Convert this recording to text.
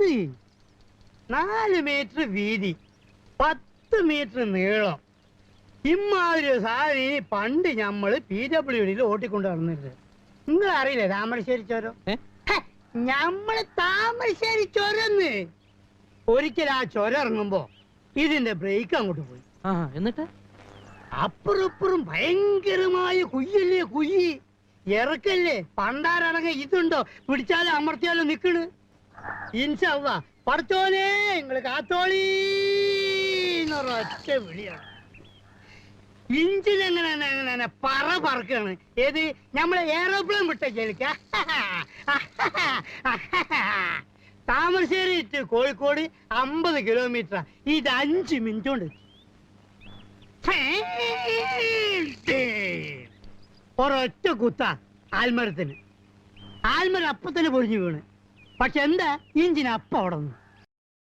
ഇത് 4 മീറ്റർ വീതി 10 മീറ്റർ നീളം. ഇമ്മാതിരി സാധനം പണ്ട് ഞമ്മള് PWDയിൽ ഓട്ടിക്കൊണ്ട് നടന്നിട്ട്. നിങ്ങൾ അറിയില്ലേ താമരശ്ശേരി ചുരം? ഞമ്മള് താമരശ്ശേരി ചുരന്ന്. ഒരിക്കൽ ആ ചുരം ഇറങ്ങുമ്പോ ഇതിന്റെ ബ്രേക്ക് അങ്ങോട്ട് പോയി. എന്നിട്ട് അപ്പുറപ്പുറം ഭയങ്കരമായ കുയ്യല്ലേ, കുയ്യി ഇറക്കല്ലേ. പണ്ടാരടങ്ങ ഇതുണ്ടോ, പിടിച്ചാലും അമർത്തിയാലും നിക്കണ്. ഇൻഷാ അല്ലാഹ് പടച്ചോനെ നിങ്ങള് കാത്തോളീന്നൊരൊറ്റ വിളിയാണ്. ഇഞ്ചിനെങ്ങനെ പറക്കാണ്. ഏത് നമ്മളെ എയറോപ്ലെയിൻ വിട്ട കേൾക്ക. Thamarassery to Kozhikode 50 kilometre. ഇത് 5 മിനിറ്റ് കൊണ്ട്. ഒരൊറ്റ കുത്ത ആൽമരത്തിന്. ആൽമരം അപ്പത്തന്നെ പൊരിഞ്ഞു വീണ്. പക്ഷെ എന്താ ഇഞ്ചിന് അപ്പം അവിടെ നിന്ന്.